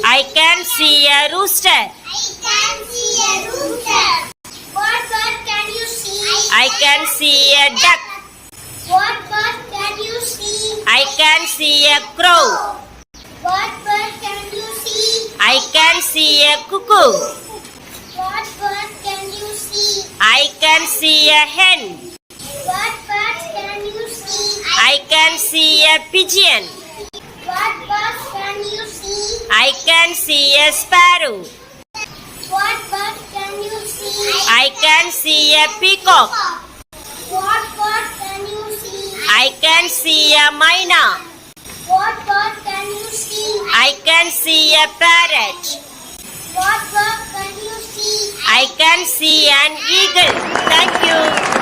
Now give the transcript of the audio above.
I can see a rooster. I can see a rooster. What bird can you see? I can see a duck. What bird can you see? I can see a crow. What bird can you see? I can see a cuckoo. What bird can you see? I can see a hen. What bird can you see? I can see a pigeon. What bird can you see? I can see a sparrow. What bird can you see? I can see a peacock. What bird can you see? I can see a myna. What bird can you see? I can see a parrot. What bird can you see? I can see an eagle. Thank you.